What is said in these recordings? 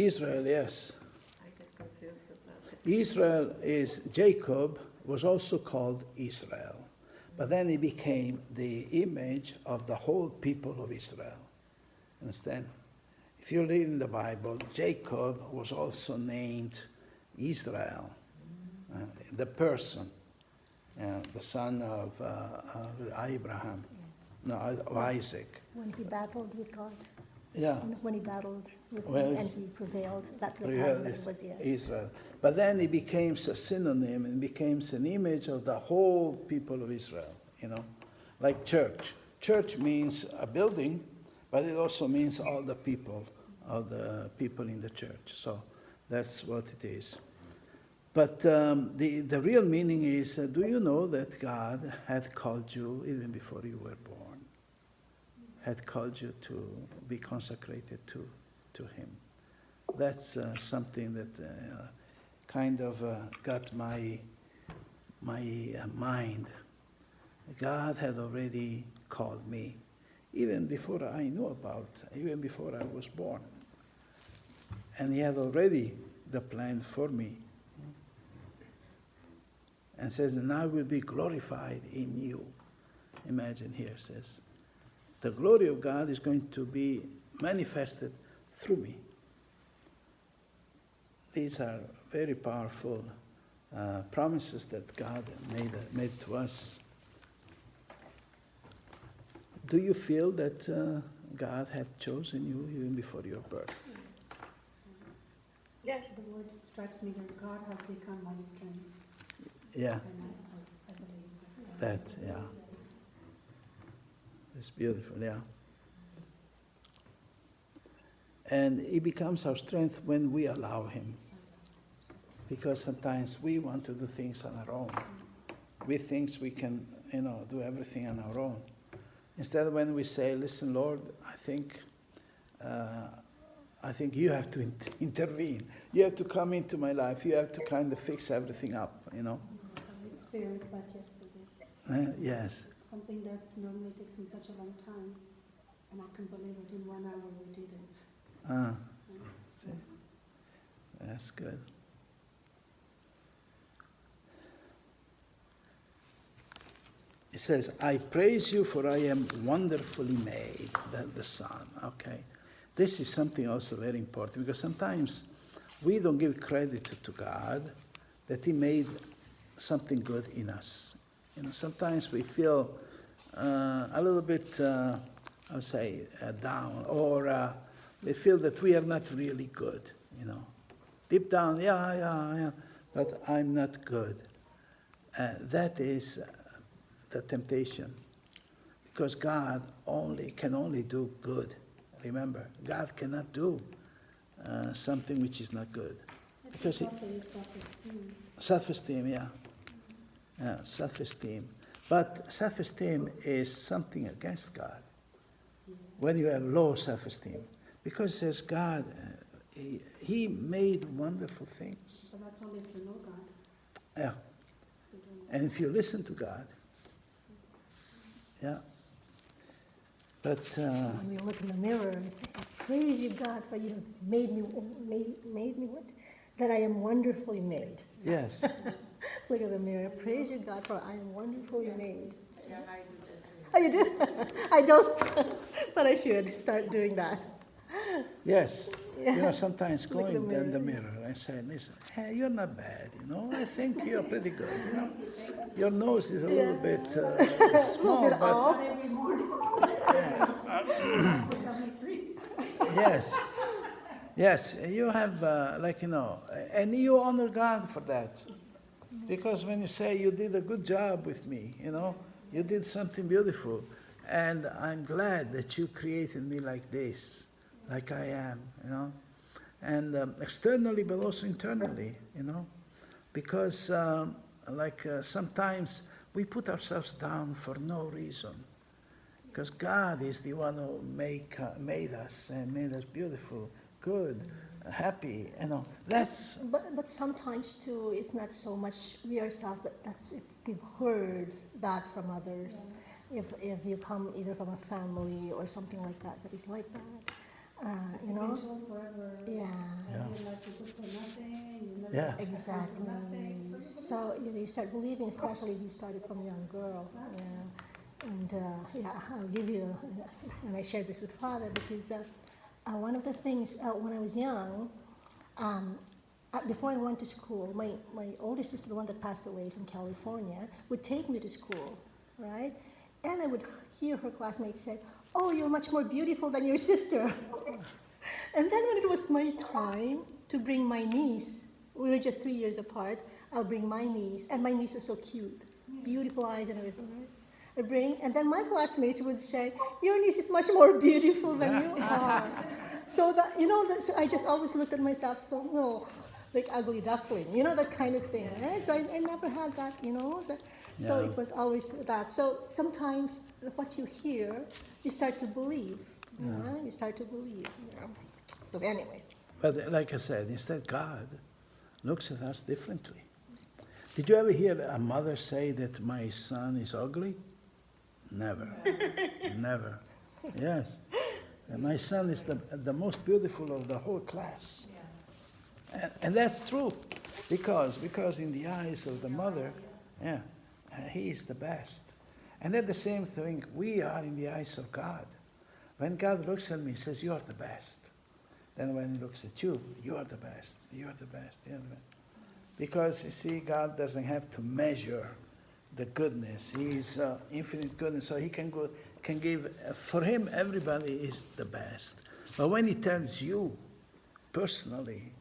Israel, yes. I get confused with that. Israel is, Jacob was also called Israel. But then he became the image of the whole people of Israel. Understand? If you read in the Bible, Jacob was also named Israel, the person, the son of Abraham, no, of Isaac. When he battled with God. Yeah. When he battled with Well, him and he prevailed, that's the time Israel that is it was, yeah. Israel. But then it became a synonym and became an image of the whole people of Israel, you know, like church. Church means a building, but it also means all the people in the church. So that's what it is. But the real meaning is, do you know that God had called you even before you were born? Had called you to be consecrated to Him. That's something that kind of got my mind. God had already called me, even before I knew even before I was born. And He had already the plan for me. And says, and I will be glorified in you. Imagine here, says, the glory of God is going to be manifested through me. These are very powerful promises that God made to us. Do you feel that God had chosen you even before your birth? Yes, the word strikes me that God has become my strength. Yeah, And I believe that. yeah. It's beautiful, yeah. And He becomes our strength when we allow Him. Because sometimes we want to do things on our own. We think we can, do everything on our own. Instead, when we say, listen, Lord, I think you have to intervene. You have to come into my life. You have to kind of fix everything up, I experienced that yesterday. Yes. Something that normally takes me such a long time, and I can believe it in 1 hour we did it. See? That's good. It says, I praise you for I am wonderfully made, the Son. Okay. This is something also very important, because sometimes we don't give credit to God that He made something good in us. Sometimes we feel a little bit, down, or we feel that we are not really good, Deep down, yeah, but I'm not good. That is the temptation, because God can only do good. Remember, God cannot do something which is not good. Because Self-esteem. Self-esteem, yeah, self-esteem. But self-esteem is something against God. When you have low self-esteem, because it says God, He made wonderful things. But that's only if you know God. Yeah, and if you listen to God, yeah. But When we look in the mirror and say, praise you, God, for you have made me what? That I am wonderfully made. yes, Look at the mirror. Praise you, God, for I am wonderfully made. Yeah, I do that. Oh, you do? I don't, but I should start doing that. yes. Yeah. Sometimes Look at going the in the mirror. mirror and saying, listen, hey, you're not bad, I think you're pretty good, Your nose is a little bit small, bit but off. Every morning. For 73. yes, you have, and you honor God for that. Because when you say you did a good job with me, you did something beautiful, and I'm glad that you created me like this, like I am, and externally but also internally, because sometimes we put ourselves down for no reason, because God is the one who made us and made us beautiful, good, happy, that's... But sometimes too, it's not so much we ourselves, but that's if we've heard that from others. If you come either from a family or something like that is like that, You know? Eventual forever. Yeah. Yeah. You're like, you're good for nothing. You never Yeah. good for Exactly. nothing. So you start believing, especially if you started from a young girl. Yeah. And yeah, I'll give you, and I shared this with Father because one of the things when I was young, before I went to school, my older sister, the one that passed away from California, would take me to school, right? And I would hear her classmates say, "Oh, you're much more beautiful than your sister." And then when it was my time to bring my niece, we were just 3 years apart, I'll bring my niece, and my niece was so cute, beautiful eyes and everything, right? I bring, and then my classmates would say, "Your niece is much more beautiful than you are." So that, so I just always looked at myself, so, like ugly duckling, that kind of thing, right? So I never had that, so Yeah. it was always that. So sometimes what you hear, you start to believe, you start to believe, So anyways. But like I said, instead God looks at us differently. Did you ever hear a mother say that my son is ugly? Never. Never. Yes. And my son is the most beautiful of the whole class. And that's true. Because in the eyes of the mother, yeah, he is the best. And that's the same thing we are in the eyes of God. When God looks at me, he says, "You are the best." Then when he looks at you, "You are the best, you are the best, you are the best." Because you see, God doesn't have to measure the goodness. He's infinite goodness, so he can give, for him, everybody is the best. But when he tells you personally,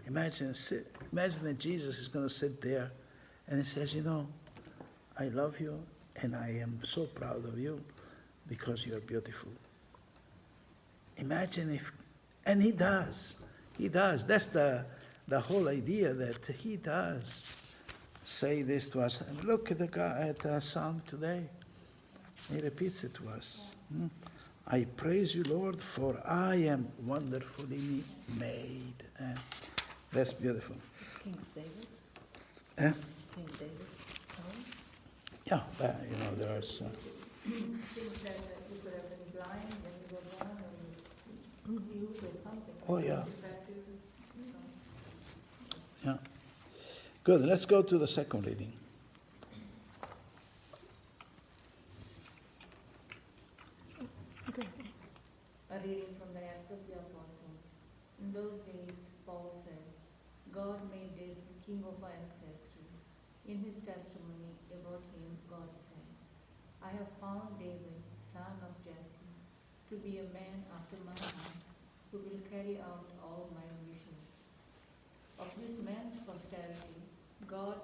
imagine that Jesus is going to sit there and he says, "I love you and I am so proud of you because you are beautiful." Imagine if, and he does. That's the whole idea, that he does say this to us. And look at the song today. He repeats it to us. "I praise you, Lord, for I am wonderfully made." That's beautiful. King David, Eh? King David song. Yeah, there's. King said that you could have been blind when you were born, or mute or something. Oh, yeah. That is, Yeah. Good. Let's go to the second reading. A reading from the Acts of the Apostles. In those days, Paul said, "God made David king of our ancestry. In his testimony about him, God said, 'I have found David, son of Jesse, to be a man after my heart, who will carry out all my wishes.' Of this man's posterity, God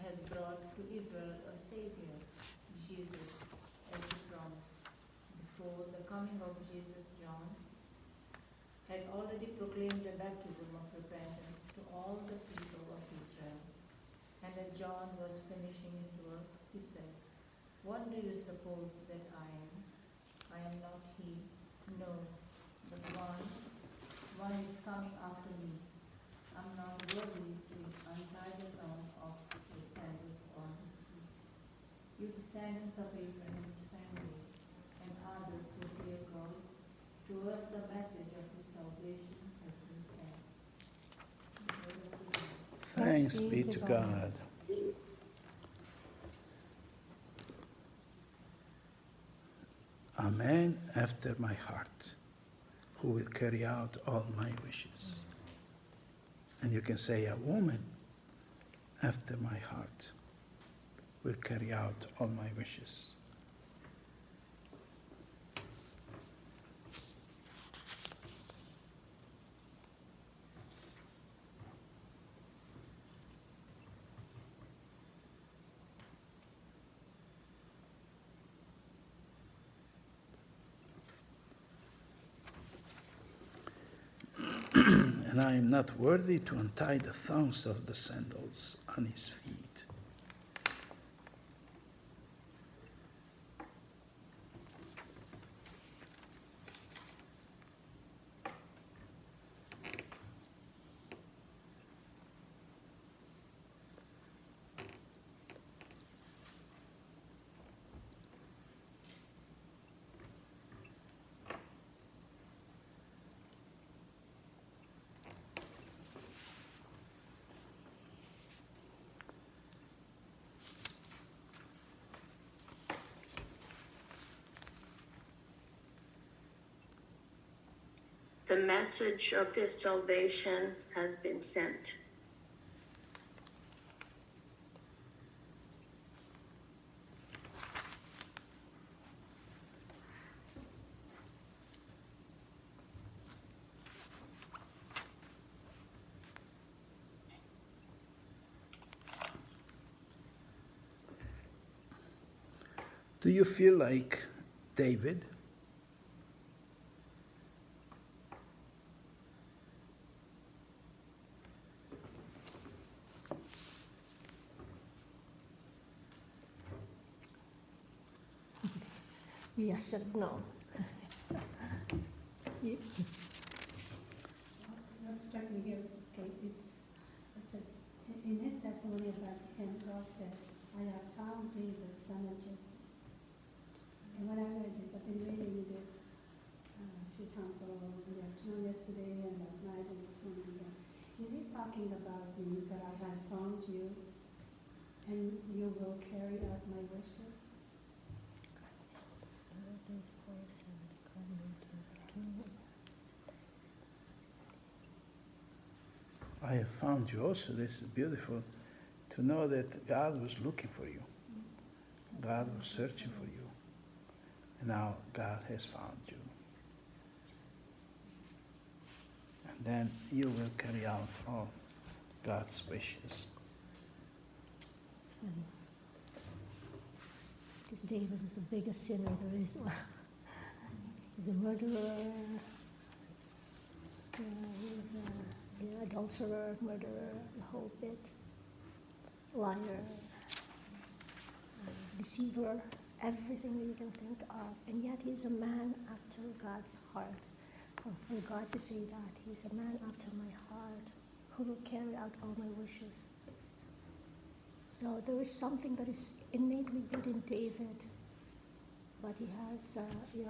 has brought to Israel a Savior, Jesus, as he promised. Before the coming of Jesus, John had already proclaimed a baptism of repentance to all the people of Israel. And as John was finishing his work, he said, 'What do you suppose that I am? I am not he. No, but one is coming after me. I'm not worthy to untie the thong of his sandals on his feet. You descendants of Abraham's family, and others who fear God, to us the message of his salvation has been sent.'" The word of the Lord. Thanks be to God. A man after my heart, who will carry out all my wishes. And you can say, a woman after my heart will carry out all my wishes. And I am not worthy to untie the thongs of the sandals on his feet. The message of this salvation has been sent. Do you feel like David? Yes and no. You- What struck me here, okay, it says, in his testimony about him, God said, I have found David, son of Jesse. And when I read this, I've been reading this a few times all over the afternoon, yesterday and last night and this morning again. Is he talking about me, that I have found you and you will carry out my wishes? I have found you also. This is beautiful to know that God was looking for you. God was searching for you. And now God has found you. And then you will carry out all God's wishes. Funny. Because David was the biggest sinner there is. He's a murderer. He was an adulterer, murderer, the whole bit. Liar, deceiver, everything that you can think of. And yet he's a man after God's heart. For God to say that, he's a man after my heart who will carry out all my wishes. So there is something that is innately good in David, but he has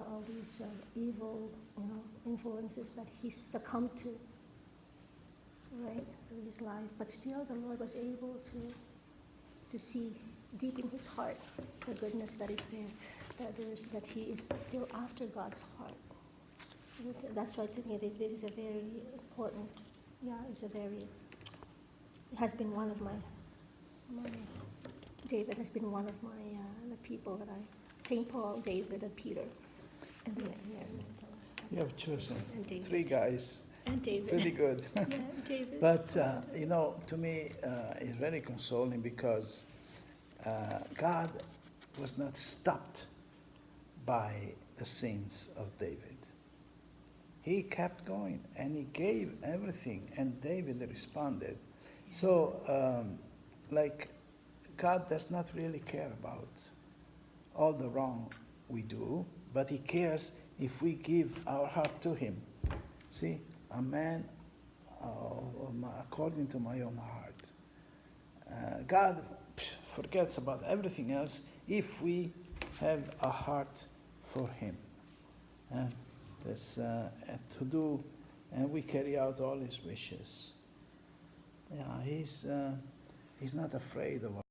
all these evil influences that he succumbed to, right, through his life. But still the Lord was able to see deep in his heart the goodness that is there, that he is still after God's heart. That's why to me this is a very important, it has been one of my David has been one of my, the people that St. Paul, David, and Peter, and You have chosen And David. 3 guys, and David. pretty good. Yeah, David. But, to me, it's very consoling because God was not stopped by the sins of David. He kept going and he gave everything, and David responded. So, God does not really care about all the wrong we do, but he cares if we give our heart to him. See, a man according to my own heart. God forgets about everything else if we have a heart for him. That's to do, and we carry out all his wishes. Yeah, he's not afraid of